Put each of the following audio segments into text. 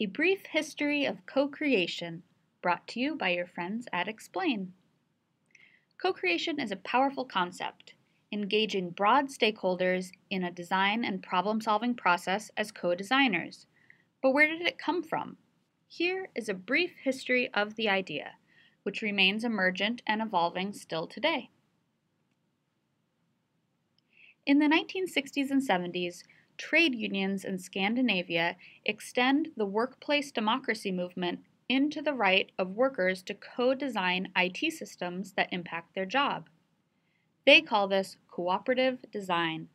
A Brief History of Co-Creation, brought to you by your friends at XPLANE. Co-creation is a powerful concept, engaging broad stakeholders in a design and problem-solving process as co-designers. But where did it come from? Here is a brief history of the idea, which remains emergent and evolving still today. In the 1960s and 70s, trade unions in Scandinavia extend the workplace democracy movement into the right of workers to co-design IT systems that impact their job. They call this cooperative design.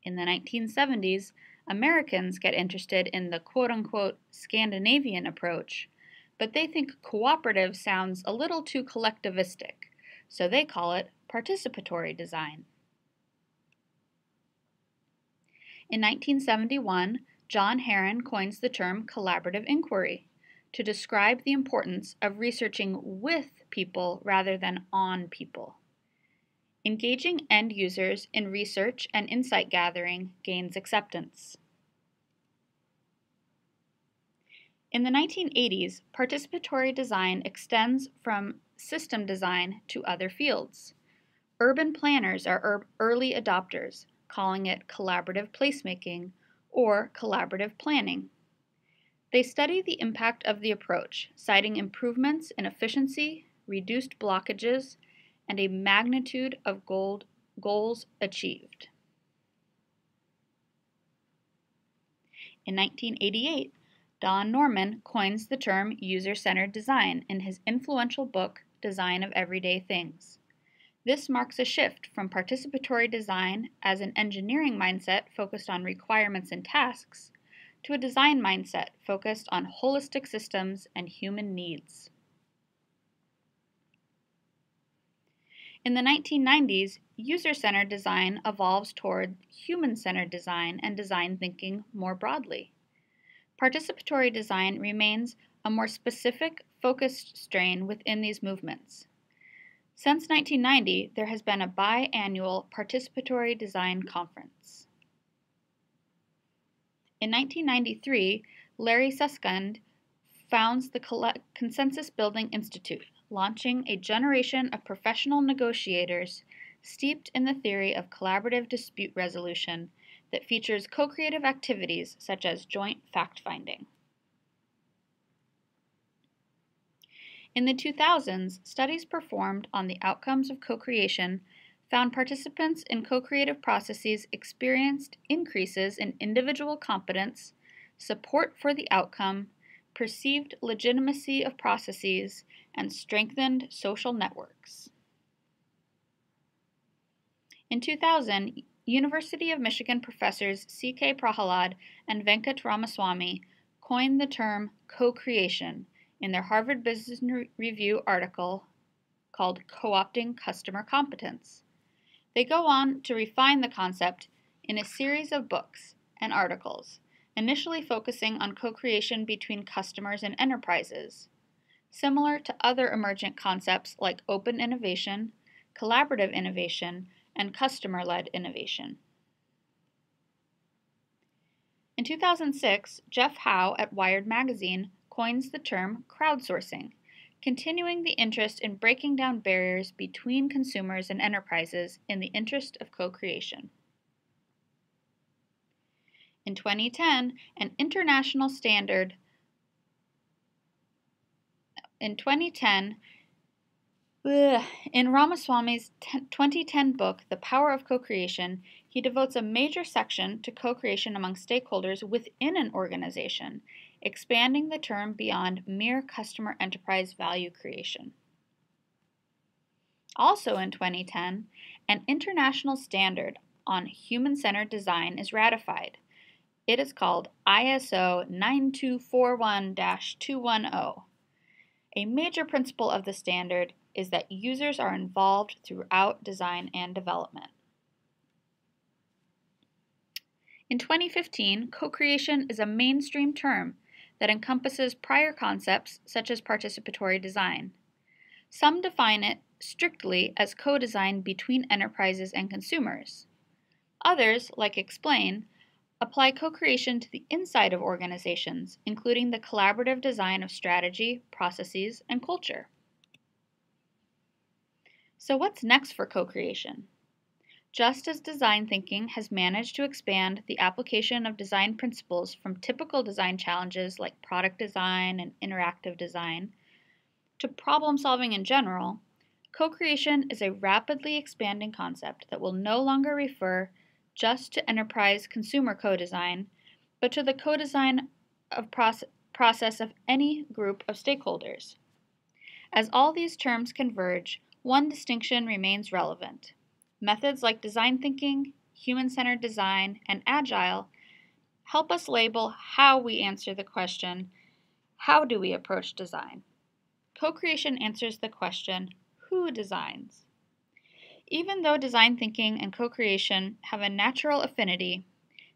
In the 1970s, Americans get interested in the quote-unquote Scandinavian approach, but they think cooperative sounds a little too collectivistic, so they call it participatory design. In 1971, John Herron coins the term collaborative inquiry to describe the importance of researching with people rather than on people. Engaging end users in research and insight gathering gains acceptance. In the 1980s, participatory design extends from system design to other fields. Urban planners are early adopters, calling it collaborative placemaking or collaborative planning. They study the impact of the approach, citing improvements in efficiency, reduced blockages, and a magnitude of goals achieved. In 1988, Don Norman coins the term user-centered design in his influential book, Design of Everyday Things. This marks a shift from participatory design as an engineering mindset focused on requirements and tasks to a design mindset focused on holistic systems and human needs. In the 1990s, user-centered design evolves toward human-centered design and design thinking more broadly. Participatory design remains a more specific, focused strain within these movements. Since 1990, there has been a biannual participatory design conference. In 1993, Larry Susskind founds the Consensus Building Institute, launching a generation of professional negotiators steeped in the theory of collaborative dispute resolution that features co-creative activities such as joint fact-finding. In the 2000s, studies performed on the outcomes of co-creation found participants in co-creative processes experienced increases in individual competence, support for the outcome, perceived legitimacy of processes, and strengthened social networks. In 2000, University of Michigan professors C.K. Prahalad and Venkat Ramaswamy coined the term co-creation in their Harvard Business Review article called Co-opting Customer Competence. They go on to refine the concept in a series of books and articles, initially focusing on co-creation between customers and enterprises, similar to other emergent concepts like open innovation, collaborative innovation, and customer-led innovation. In 2006, Jeff Howe at Wired Magazine coins the term crowdsourcing, continuing the interest in breaking down barriers between consumers and enterprises in the interest of co-creation. In 2010, an international standard in Ramaswamy's 2010 book, The Power of Co-Creation, he devotes a major section to co-creation among stakeholders within an organization, expanding the term beyond mere customer enterprise value creation. Also in 2010, an international standard on human-centered design is ratified. It is called ISO 9241-210. A major principle of the standard is that users are involved throughout design and development. In 2015, co-creation is a mainstream term that encompasses prior concepts such as participatory design. Some define it strictly as co-design between enterprises and consumers. Others, like XPLANE, Apply co-creation to the inside of organizations, including the collaborative design of strategy, processes, and culture. So what's next for co-creation? Just as design thinking has managed to expand the application of design principles from typical design challenges like product design and interactive design to problem solving in general, co-creation is a rapidly expanding concept that will no longer refer just to enterprise consumer co-design, but to the co-design of process of any group of stakeholders. As all these terms converge, one distinction remains relevant. Methods like design thinking, human-centered design, and agile help us label how we answer the question, how do we approach design? Co-creation answers the question, who designs? Even though design thinking and co-creation have a natural affinity,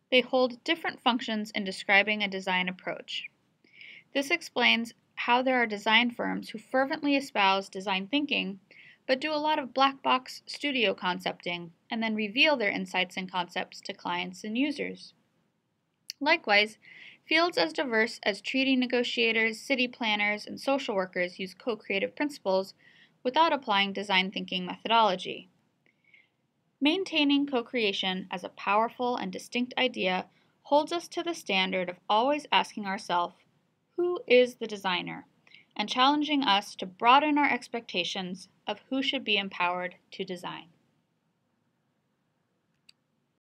they hold different functions in describing a design approach. This explains how there are design firms who fervently espouse design thinking, but do a lot of black box studio concepting and then reveal their insights and concepts to clients and users. Likewise, fields as diverse as treaty negotiators, city planners, and social workers use co-creative principles without applying design thinking methodology. Maintaining co-creation as a powerful and distinct idea holds us to the standard of always asking ourselves, who is the designer? And challenging us to broaden our expectations of who should be empowered to design.